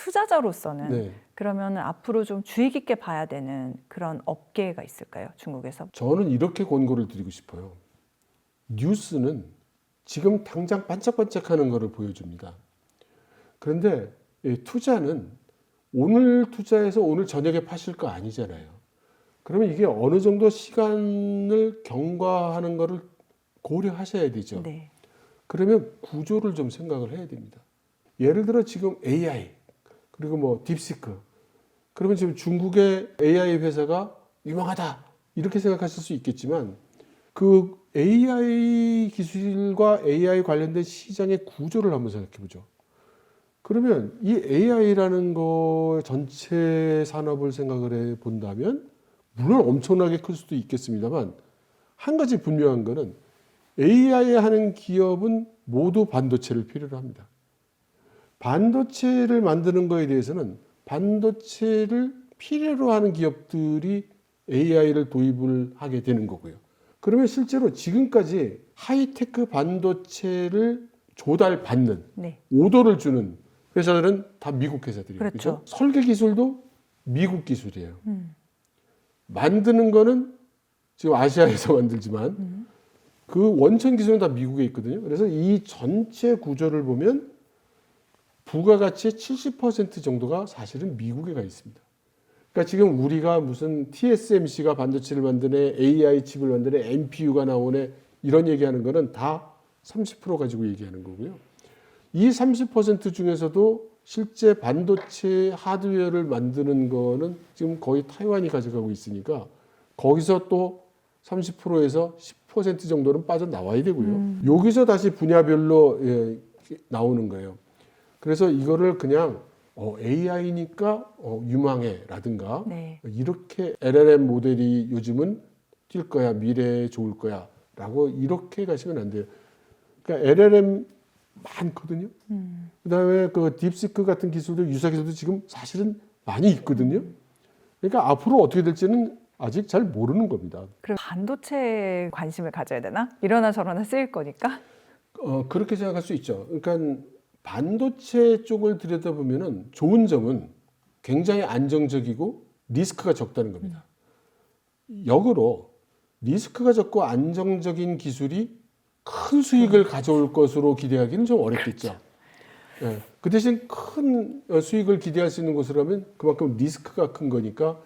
투자자로서는 네. 그러면 앞으로 좀 주의 깊게 봐야 되는 그런 업계가 있을까요? 중국에서? 저는 이렇게 권고를 드리고 싶어요. 뉴스는 지금 당장 반짝반짝하는 것을 보여줍니다. 그런데 투자는 오늘 투자해서 오늘 저녁에 파실 거 아니잖아요. 그러면 이게 어느 정도 시간을 경과하는 것을 고려하셔야 되죠. 네. 그러면 구조를 좀 생각을 해야 됩니다. 예를 들어 지금 AI 그리고 뭐 딥시크, 그러면 지금 중국의 AI 회사가 유망하다 이렇게 생각하실 수 있겠지만 그 AI 기술과 AI 관련된 시장의 구조를 한번 생각해 보죠. 그러면 이 AI라는 거 전체 산업을 생각을 해 본다면 물론 엄청나게 클 수도 있겠습니다만 한 가지 분명한 거는 AI 하는 기업은 모두 반도체를 필요로 합니다. 반도체를 만드는 거에 대해서는 반도체를 필요로 하는 기업들이 AI를 도입을 하게 되는 거고요. 그러면 실제로 지금까지 하이테크 반도체를 조달받는 네. 오더를 주는 회사들은 다 미국 회사들이에요. 그렇죠. 그렇죠? 설계 기술도 미국 기술이에요. 만드는 거는 지금 아시아에서 만들지만 그 원천 기술은 다 미국에 있거든요. 그래서 이 전체 구조를 보면 부가가치의 70% 정도가 사실은 미국에 가 있습니다. 그러니까 지금 우리가 무슨 TSMC가 반도체를 만드네, AI 칩을 만드네, NPU가 나오네 이런 얘기하는 거는 다 30% 가지고 얘기하는 거고요. 이 30% 중에서도 실제 반도체 하드웨어를 만드는 거는 지금 거의 타이완이 가져가고 있으니까 거기서 또 30%에서 10% 정도는 빠져나와야 되고요. 여기서 다시 분야별로 나오는 거예요. 그래서 이거를 그냥 AI니까 유망해라든가 네. 이렇게 LLM 모델이 요즘은 뛸 거야, 미래에 좋을 거야 라고 이렇게 가시면 안 돼요. 그러니까 LLM 많거든요. 그다음에 그 딥시크 같은 기술도 유사 기술도 지금 사실은 많이 있거든요. 그러니까 앞으로 어떻게 될지는 아직 잘 모르는 겁니다. 그럼 반도체에 관심을 가져야 되나? 이러나 저러나 쓰일 거니까? 그렇게 생각할 수 있죠. 그러니까 반도체 쪽을 들여다보면은 좋은 점은 굉장히 안정적이고 리스크가 적다는 겁니다. 역으로 리스크가 적고 안정적인 기술이 큰 수익을 가져올 것으로 기대하기는 좀 어렵겠죠. 예, 그 대신 큰 수익을 기대할 수 있는 곳이라면 그만큼 리스크가 큰 거니까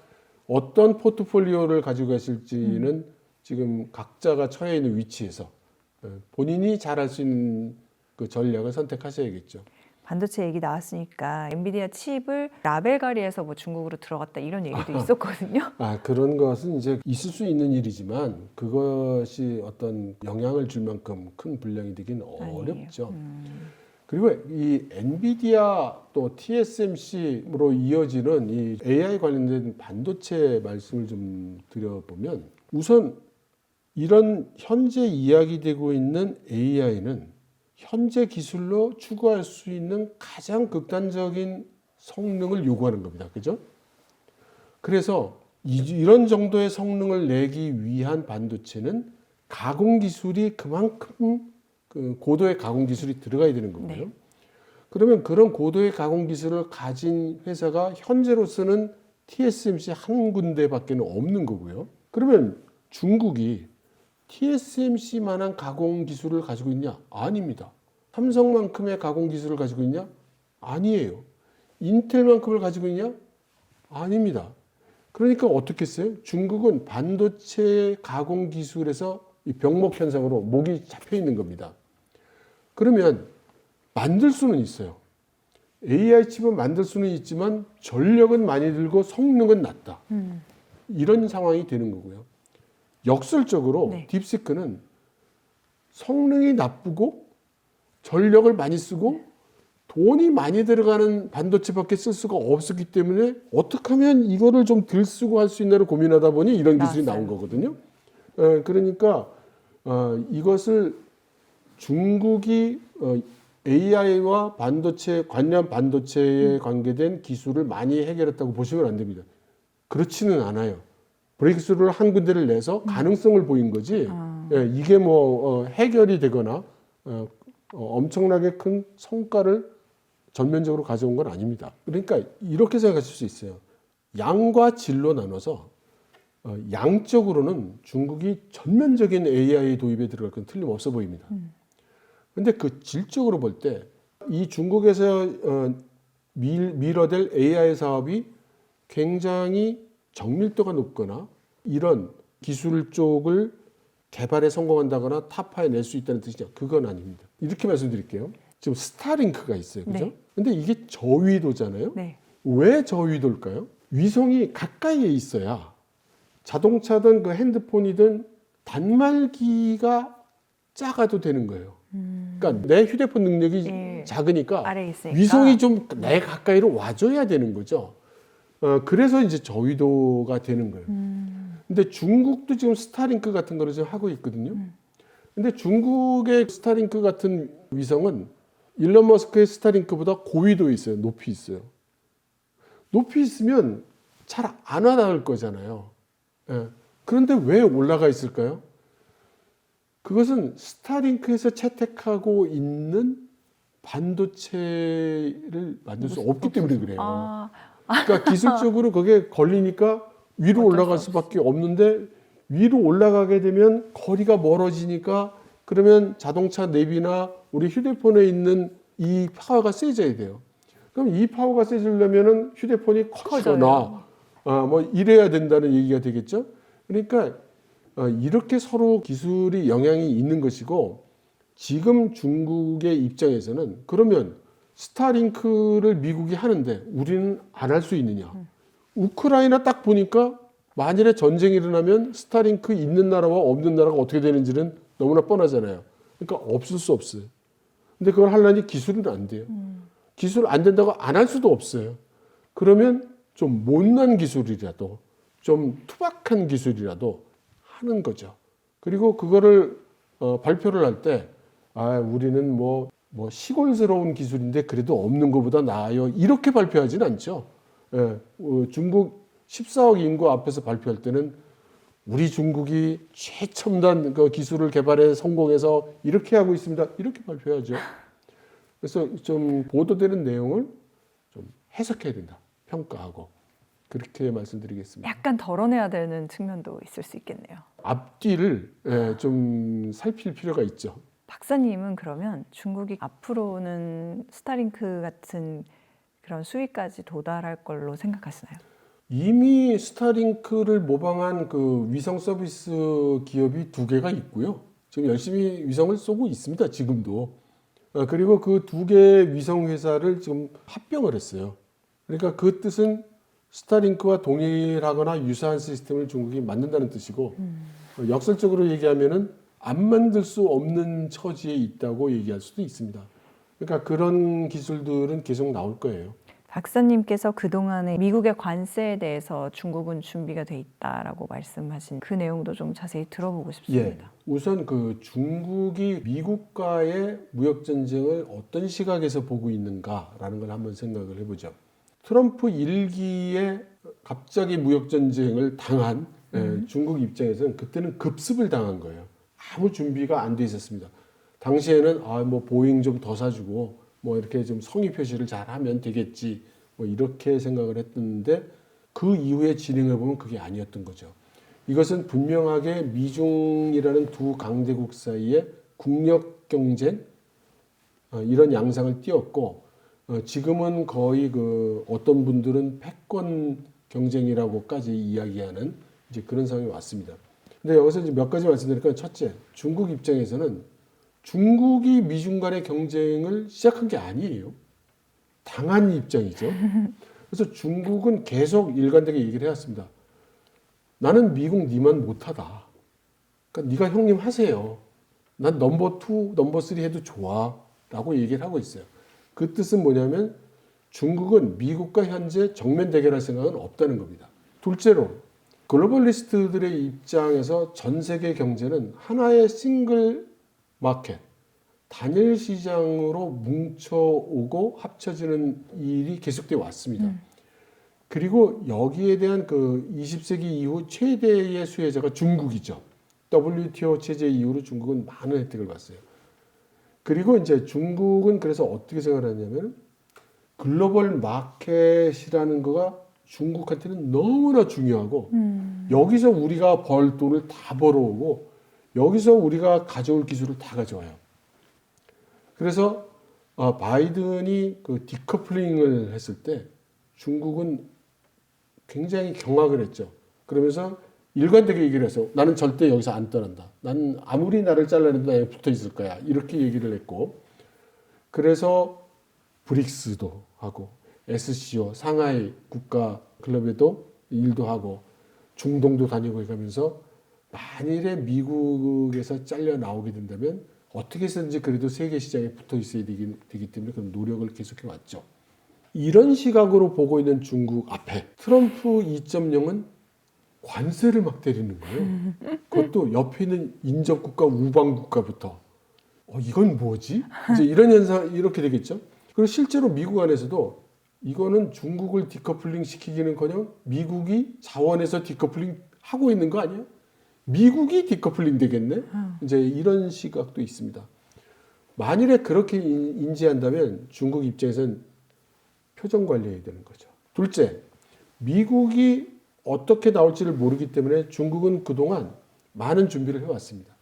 어떤 포트폴리오를 가지고 가실지는 지금 각자가 처해 있는 위치에서 본인이 잘할 수 있는 그 전략을 선택하셔야겠죠. 반도체 얘기 나왔으니까 엔비디아 칩을 라벨가리에서 뭐 중국으로 들어갔다 이런 얘기도 있었거든요. 그런 것은 이제 있을 수 있는 일이지만 그것이 어떤 영향을 줄 만큼 큰 분량이 되긴 어렵죠. 그리고 이 엔비디아 또 TSMC로 이어지는 이 AI 관련된 반도체 말씀을 좀 드려보면 우선 이런 현재 이야기되고 있는 AI는 현재 기술로 추구할 수 있는 가장 극단적인 성능을 요구하는 겁니다. 그죠? 그래서 이런 정도의 성능을 내기 위한 반도체는 가공 기술이 그만큼 그 고도의 가공 기술이 들어가야 되는 거고요. 네. 그러면 그런 고도의 가공 기술을 가진 회사가 현재로서는 TSMC 한 군데밖에 없는 거고요. 그러면 중국이 TSMC만한 가공 기술을 가지고 있냐? 아닙니다. 삼성만큼의 가공 기술을 가지고 있냐? 아니에요. 인텔만큼을 가지고 있냐? 아닙니다. 그러니까 어떻게 했어요? 중국은 반도체 가공 기술에서 이 병목 현상으로 목이 잡혀 있는 겁니다. 그러면 만들 수는 있어요. AI 칩은 만들 수는 있지만 전력은 많이 들고 성능은 낮다. 이런 상황이 되는 거고요. 역설적으로 네. 딥시크는 성능이 나쁘고 전력을 많이 쓰고 돈이 많이 들어가는 반도체밖에 쓸 수가 없었기 때문에 어떻게 하면 이거를 좀 덜 쓰고 할 수 있나를 고민하다 보니 이런 기술이 나온 거거든요. 그러니까 이것을 중국이 AI와 반도체 관련 반도체에 관계된 기술을 많이 해결했다고 보시면 안 됩니다. 그렇지는 않아요. 브레이크스루를 한 군데를 내서 가능성을 보인 거지. 이게 뭐 해결이 되거나 엄청나게 큰 성과를 전면적으로 가져온 건 아닙니다. 그러니까 이렇게 생각하실 수 있어요. 양과 질로 나눠서 양적으로는 중국이 전면적인 AI 도입에 들어갈 건 틀림없어 보입니다. 근데 그 질적으로 볼 때 이 중국에서 밀어댈 AI 사업이 굉장히 정밀도가 높거나 이런 기술 쪽을 개발에 성공한다거나 타파에 낼 수 있다는 뜻이냐? 그건 아닙니다. 이렇게 말씀드릴게요. 지금 스타링크가 있어요. 그죠? 네. 근데 이게 저위도잖아요. 네. 왜 저위도일까요? 위성이 가까이에 있어야 자동차든 그 핸드폰이든 단말기가 작아도 되는 거예요. 그러니까 내 휴대폰 능력이 네. 작으니까 아래에 있으니까. 위성이 좀 내 가까이로 와줘야 되는 거죠. 그래서 이제 저위도가 되는 거예요. 근데 중국도 지금 스타링크 같은 거를 지금 하고 있거든요. 근데 중국의 스타링크 같은 위성은 일론 머스크의 스타링크보다 고위도에 있어요. 높이 있어요. 높이 있으면 잘 안 와닿을 거잖아요. 예. 그런데 왜 올라가 있을까요? 그것은 스타링크에서 채택하고 있는 반도체를 만들 수 없기 때문에 그래요. 아, 그러니까 기술적으로 그게 걸리니까 위로 어쩔 올라갈 수 수밖에 없는데 위로 올라가게 되면 거리가 멀어지니까 그러면 자동차 내비나 우리 휴대폰에 있는 이 파워가 세져야 돼요. 그럼 이 파워가 세지려면은 휴대폰이 커지거나 뭐 이래야 된다는 얘기가 되겠죠. 그러니까 이렇게 서로 기술이 영향이 있는 것이고 지금 중국의 입장에서는 그러면 스타링크를 미국이 하는데 우리는 안 할 수 있느냐? 우크라이나 딱 보니까 만일에 전쟁이 일어나면 스타링크 있는 나라와 없는 나라가 어떻게 되는지는 너무나 뻔하잖아요. 그러니까 없을 수 없어요. 근데 그걸 하려니 기술은 안 돼요. 기술 안 된다고 안 할 수도 없어요. 그러면 좀 못난 기술이라도 좀 투박한 기술이라도 하는 거죠. 그리고 그거를 발표를 할 때 우리는 뭐 시골스러운 기술인데 그래도 없는 것보다 나아요. 이렇게 발표하지는 않죠. 예, 중국 14억 인구 앞에서 발표할 때는 우리 중국이 최첨단 그 기술을 개발해 성공해서 이렇게 하고 있습니다. 이렇게 발표하죠. 그래서 좀 보도되는 내용을 좀 해석해야 된다. 평가하고. 그렇게 말씀드리겠습니다. 약간 덜어내야 되는 측면도 있을 수 있겠네요. 앞뒤를 좀 살필 필요가 있죠. 박사님은 그러면 중국이 앞으로는 스타링크 같은 그런 수위까지 도달할 걸로 생각하시나요? 이미 스타링크를 모방한 그 위성 서비스 기업이 2개가 있고요. 지금 열심히 위성을 쏘고 있습니다. 지금도. 그리고 그 2개의 위성 회사를 지금 합병을 했어요. 그러니까 그 뜻은 스타링크와 동일하거나 유사한 시스템을 중국이 만든다는 뜻이고 역설적으로 얘기하면은 안 만들 수 없는 처지에 있다고 얘기할 수도 있습니다. 그러니까 그런 기술들은 계속 나올 거예요. 박사님께서 그동안의 미국의 관세에 대해서 중국은 준비가 돼 있다라고 말씀하신 그 내용도 좀 자세히 들어보고 싶습니다. 우선 그 중국이 미국과의 무역 전쟁을 어떤 시각에서 보고 있는가라는 걸 한번 생각을 해보죠. 트럼프 1기에 갑자기 무역 전쟁을 당한 중국 입장에서는 그때는 급습을 당한 거예요. 아무 준비가 안 돼 있었습니다. 당시에는 뭐 보잉 좀 더 사주고 뭐 이렇게 좀 성의 표시를 잘하면 되겠지 뭐 이렇게 생각을 했는데 그 이후에 진행해 보면 그게 아니었던 거죠. 이것은 분명하게 미중이라는 두 강대국 사이의 국력 경쟁 이런 양상을 띄었고 지금은 거의 그 어떤 분들은 패권 경쟁이라고까지 이야기하는 이제 그런 상황이 왔습니다. 근데 여기서 이제 몇 가지 말씀드릴까요? 첫째, 중국 입장에서는 중국이 미중 간의 경쟁을 시작한 게 아니에요. 당한 입장이죠. 그래서 중국은 계속 일관되게 얘기를 해왔습니다. 나는 미국 니만 못하다. 그러니까 네가 형님 하세요. 난 넘버 2, 넘버 3 해도 좋아. 라고 얘기를 하고 있어요. 그 뜻은 뭐냐면 중국은 미국과 현재 정면 대결할 생각은 없다는 겁니다. 둘째로 글로벌리스트들의 입장에서 전 세계 경제는 하나의 싱글 마켓, 단일 시장으로 뭉쳐오고 합쳐지는 일이 계속되어 왔습니다. 그리고 여기에 대한 그 20세기 이후 최대의 수혜자가 중국이죠. WTO 체제 이후로 중국은 많은 혜택을 봤어요. 그리고 이제 중국은 그래서 어떻게 생각을 하냐면 글로벌 마켓이라는 거가 중국한테는 너무나 중요하고 여기서 우리가 벌 돈을 다 벌어오고 여기서 우리가 가져올 기술을 다 가져와요. 그래서 바이든이 그 디커플링을 했을 때 중국은 굉장히 경악을 했죠. 그러면서 일관되게 얘기를 해서 나는 절대 여기서 안 떠난다. 나는 아무리 나를 잘라내도 나 여기 붙어 있을 거야. 이렇게 얘기를 했고 그래서 브릭스도 하고 SCO 상하이 국가 클럽에도 일도 하고 중동도 다니고 가면서 만일에 미국에서 잘려 나오게 된다면 어떻게 해서든지 그래도 세계 시장에 붙어 있어야 되기 때문에 그런 노력을 계속해 왔죠. 이런 시각으로 보고 있는 중국 앞에 트럼프 2.0은 관세를 막 때리는 거예요. 그것도 옆에 있는 인접국가 우방국가부터 이건 뭐지? 이제 이런 현상 이렇게 되겠죠. 그리고 실제로 미국 안에서도 이거는 중국을 디커플링 시키기는커녕 미국이 자원에서 디커플링 하고 있는 거 아니야? 미국이 디커플링 되겠네? 이제 이런 시각도 있습니다. 만일에 그렇게 인지한다면 중국 입장에서는 표정 관리해야 되는 거죠. 둘째, 미국이 어떻게 나올지를 모르기 때문에 중국은 그동안 많은 준비를 해왔습니다.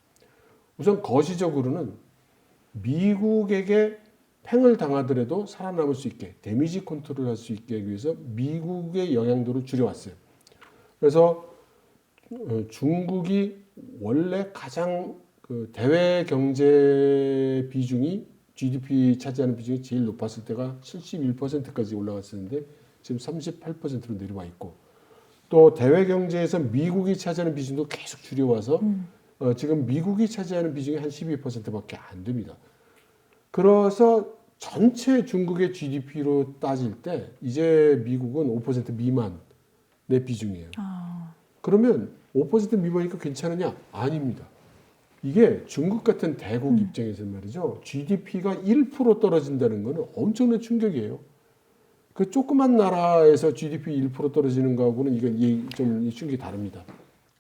우선 거시적으로는 미국에게 팽을 당하더라도 살아남을 수 있게 데미지 컨트롤 할 수 있게 하기 위해서 미국의 영향도를 줄여왔어요. 그래서 중국이 원래 가장 그 대외 경제 비중이 GDP 차지하는 비중이 제일 높았을 때가 71%까지 올라갔었는데 지금 38%로 내려와 있고 또 대외 경제에서 미국이 차지하는 비중도 계속 줄여와서 지금 미국이 차지하는 비중이 한 12%밖에 안 됩니다. 그래서 전체 중국의 GDP로 따질 때 이제 미국은 5% 미만의 비중이에요. 그러면 5% 미만이니까 괜찮으냐? 아닙니다. 이게 중국 같은 대국 입장에서 말이죠. GDP가 1% 떨어진다는 것은 엄청난 충격이에요. 그 조그만 나라에서 GDP 1% 떨어지는 거하고는 이건 좀 충격이 다릅니다.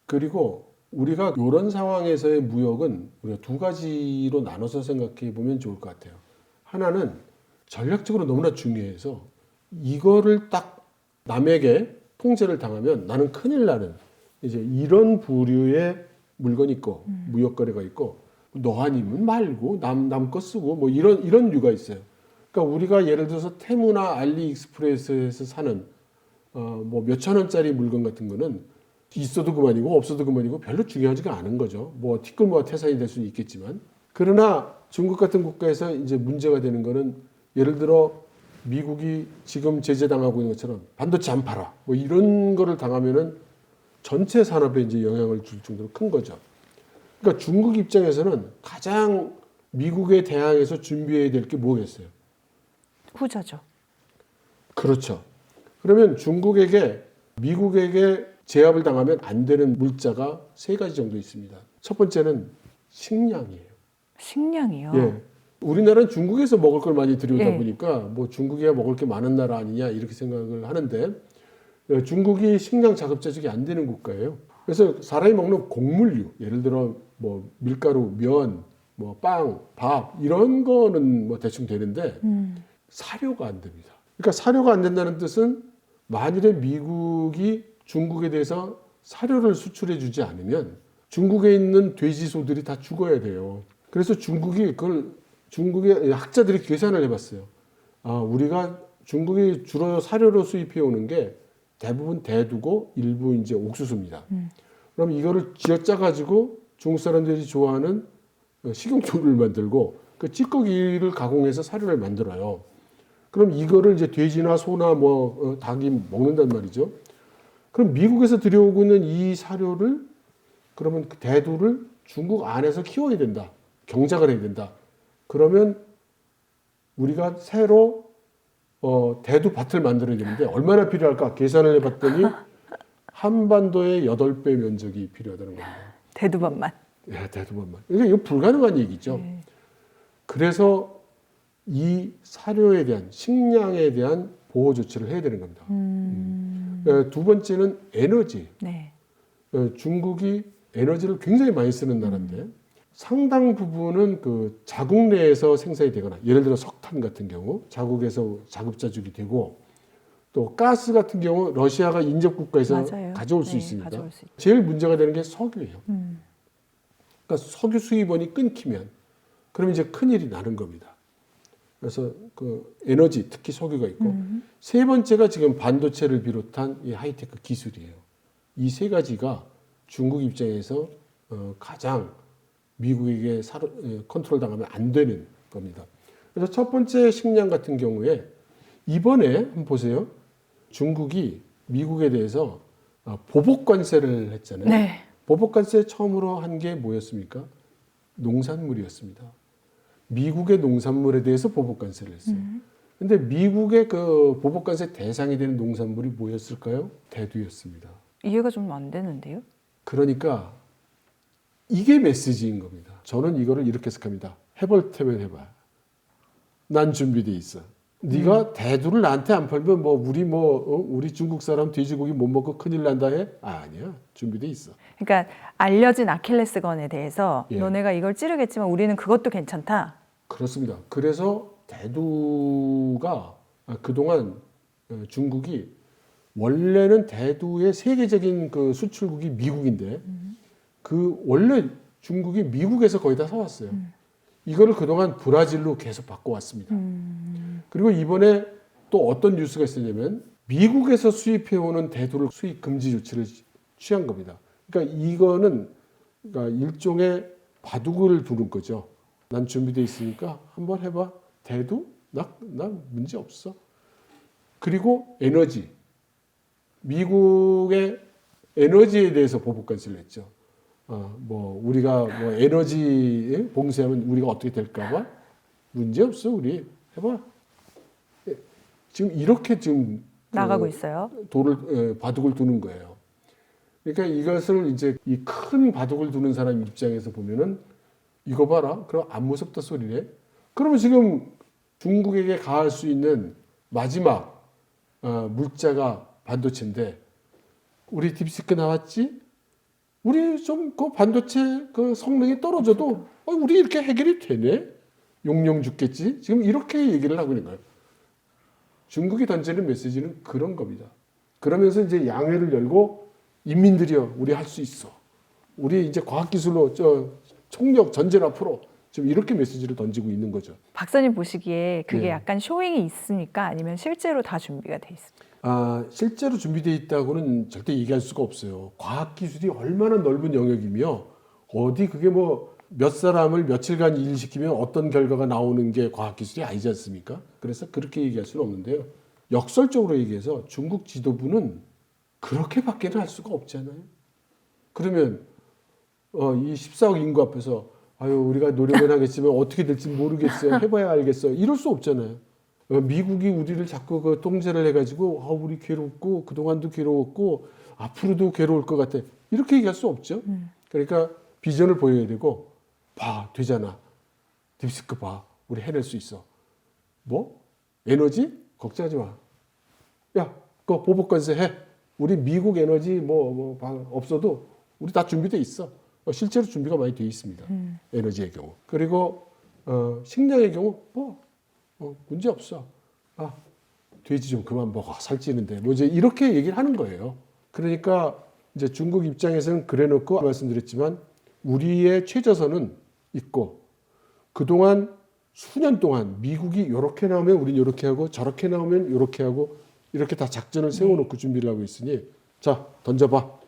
그리고 우리가 이런 상황에서의 무역은 우리가 두 가지로 나눠서 생각해 보면 좋을 것 같아요. 하나는 전략적으로 너무나 중요해서 이거를 딱 남에게 통제를 당하면 나는 큰일 나는 이제 이런 부류의 물건이 있고 무역 거래가 있고 너 아니면 말고 남 거 쓰고 뭐 이런 류가 있어요. 그러니까 우리가 예를 들어서 테무나 알리익스프레스에서 사는 뭐 몇천 원짜리 물건 같은 거는 있어도 그만이고 없어도 그만이고 별로 중요하지가 않은 거죠. 뭐 티끌모아 태산이 될 수는 있겠지만 그러나 중국 같은 국가에서 이제 문제가 되는 거는 예를 들어 미국이 지금 제재당하고 있는 것처럼 반도체 안 팔아 뭐 이런 거를 당하면은 전체 산업에 이제 영향을 줄 정도로 큰 거죠. 그러니까 중국 입장에서는 가장 미국에 대항해서 준비해야 될 게 뭐겠어요? 후자죠. 그렇죠. 그러면 중국에게 미국에게 제압을 당하면 안 되는 물자가 세 가지 정도 있습니다. 첫 번째는 식량이에요. 식량이요? 예. 우리나라는 중국에서 먹을 걸 많이 들여오다 예. 보니까 뭐 중국이야 먹을 게 많은 나라 아니냐 이렇게 생각을 하는데 중국이 식량 자급자족이 안 되는 국가예요. 그래서 사람이 먹는 곡물류, 예를 들어 뭐 밀가루, 면, 뭐 빵, 밥 이런 거는 뭐 대충 되는데 사료가 안 됩니다. 그러니까 사료가 안 된다는 뜻은 만일에 미국이 중국에 대해서 사료를 수출해 주지 않으면 중국에 있는 돼지소들이 다 죽어야 돼요. 그래서 중국의 학자들이 계산을 해봤어요. 우리가 중국이 주로 사료로 수입해 오는 게 대부분 대두고 일부 이제 옥수수입니다. 그럼 이거를 쥐어짜 가지고 중국 사람들이 좋아하는 식용초를 만들고 그 찌꺼기를 가공해서 사료를 만들어요. 그럼 이거를 이제 돼지나 소나 뭐 닭이 먹는단 말이죠. 그럼 미국에서 들여오고 있는 이 사료를 그러면 그 대두를 중국 안에서 키워야 된다. 경작을 해야 된다. 그러면 우리가 새로 대두 밭을 만들어야 되는데 얼마나 필요할까 계산을 해봤더니 한반도의 8배 면적이 필요하다는 겁니다. 대두밭만. 예, 대두밭만. 그러니까 이거 불가능한 얘기죠. 네. 그래서 이 사료에 대한 식량에 대한 보호 조치를 해야 되는 겁니다. 두 번째는 에너지. 네. 중국이 에너지를 굉장히 많이 쓰는 나라인데 상당 부분은 그 자국 내에서 생산이 되거나 예를 들어 석탄 같은 경우 자국에서 자급자족이 되고 또 가스 같은 경우 러시아가 인접 국가에서 맞아요. 가져올 수 네, 있습니다. 가져올 수 있죠. 제일 문제가 되는 게 석유예요. 그러니까 석유 수입원이 끊기면 그러면 이제 큰일이 나는 겁니다. 그래서 그 에너지 특히 석유가 있고 세 번째가 지금 반도체를 비롯한 이 하이테크 기술이에요. 이 세 가지가 중국 입장에서 가장 미국에게 컨트롤 당하면 안 되는 겁니다. 그래서 첫 번째 식량 같은 경우에 이번에 한번 보세요. 중국이 미국에 대해서 보복 관세를 했잖아요. 네. 보복 관세 처음으로 한 게 뭐였습니까? 농산물이었습니다. 미국의 농산물에 대해서 보복 관세를 했어요. 근데 미국의 그 보복 관세 대상이 되는 농산물이 뭐였을까요? 대두였습니다. 이해가 좀 안 되는데요. 그러니까 이게 메시지인 겁니다. 저는 이거를 이렇게 해석합니다. 해볼 테면 해봐. 난 준비돼 있어. 네가 대두를 나한테 안 팔면 우리 중국 사람 돼지고기 못 먹고 큰일 난다 해? 아니야. 준비돼 있어. 그러니까 알려진 아킬레스건에 대해서 예. 너네가 이걸 찌르겠지만 우리는 그것도 괜찮다. 그렇습니다. 그래서 대두가 그동안 중국이 원래는 대두의 세계적인 그 수출국이 미국인데 그 원래 중국이 미국에서 거의 다 사왔어요. 이거를 그동안 브라질로 계속 바꿔왔습니다. 그리고 이번에 또 어떤 뉴스가 있었냐면 미국에서 수입해오는 대두를 수입 금지 조치를 취한 겁니다. 그러니까 이거는 그러니까 일종의 바둑을 두는 거죠. 난 준비돼 있으니까 한번 해봐. 대두? 나 문제 없어. 그리고 에너지. 미국의 에너지에 대해서 보복 관세를 했죠. 우리가 에너지 봉쇄하면 우리가 어떻게 될까봐 문제 없어. 우리 해봐. 지금 이렇게 지금 나가고 있어요. 바둑을 두는 거예요. 그러니까 이것을 이제 이 큰 바둑을 두는 사람 입장에서 보면은 이거 봐라. 그럼 안 무섭다 소리네. 그러면 지금 중국에게 가할 수 있는 마지막 물자가 반도체인데 우리 딥시크 나왔지? 우리 좀 그 반도체 그 성능이 떨어져도 우리 이렇게 해결이 되네? 용용 죽겠지? 지금 이렇게 얘기를 하고 있는 거예요. 중국이 던지는 메시지는 그런 겁니다. 그러면서 이제 양회를 열고 인민들이여 우리 할 수 있어. 우리 이제 과학기술로 총력 전쟁 앞으로 지금 이렇게 메시지를 던지고 있는 거죠. 박사님 보시기에 그게 예. 약간 쇼잉이 있습니까? 아니면 실제로 다 준비가 돼 있습니까? 실제로 준비되어 있다고는 절대 얘기할 수가 없어요. 과학기술이 얼마나 넓은 영역이며 어디 그게 몇 사람을 며칠간 일시키면 어떤 결과가 나오는 게 과학기술이 아니지 않습니까? 그래서 그렇게 얘기할 수는 없는데요. 역설적으로 얘기해서 중국 지도부는 그렇게밖에는 할 수가 없잖아요. 그러면 이 14억 인구 앞에서 우리가 노력은 하겠지만 어떻게 될지 모르겠어요. 해봐야 알겠어요. 이럴 수 없잖아요. 미국이 우리를 자꾸 그 통제를 해가지고 우리 괴롭고 그동안도 괴로웠고 앞으로도 괴로울 것 같아. 이렇게 얘기할 수 없죠. 그러니까 비전을 보여야 되고 봐 되잖아. 딥시크 봐. 우리 해낼 수 있어. 에너지? 걱정하지 마. 야 그거 보복관세 해. 우리 미국 에너지 없어도 우리 다 준비돼 있어. 실제로 준비가 많이 돼 있습니다. 에너지의 경우. 그리고 식량의 경우 문제 없어. 돼지 좀 그만 먹어. 살찌는데. 이제 이렇게 얘기를 하는 거예요. 그러니까 이제 중국 입장에서는 그래놓고 말씀드렸지만 우리의 최저선은 있고 그동안 수년 동안 미국이 이렇게 나오면 우린 이렇게 하고 저렇게 나오면 이렇게 하고 이렇게 다 작전을 세워놓고 준비를 하고 있으니 자 던져봐.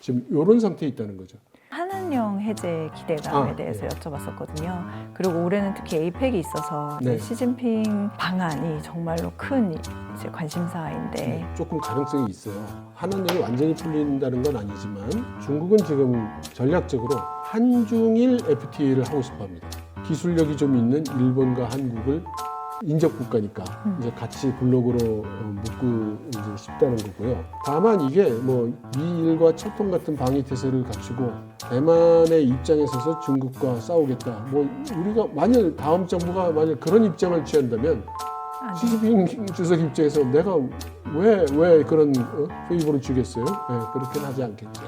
지금 이런 상태에 있다는 거죠. 한한령 해제 기대감에 대해서 여쭤봤었거든요. 그리고 올해는 특히 에이펙이 있어서 네. 시진핑 방안이 정말로 큰 이제 관심사인데 조금 가능성이 있어요. 한한령이 완전히 풀린다는 건 아니지만 중국은 지금 전략적으로 한중일 FTA를 하고 싶어합니다. 기술력이 좀 있는 일본과 한국을 인접 국가니까 이제 같이 블록으로 묶고 이제 싶다는 거고요. 다만 이게 미일과 철통 같은 방위 태세를 갖추고 대만의 입장에 서서 중국과 싸우겠다. 우리가 만일 다음 정부가 만일 그런 입장을 취한다면 시진핑 주석 입장에서 내가 왜 그런 페이버를 주겠어요? 네, 그렇게는 하지 않겠죠.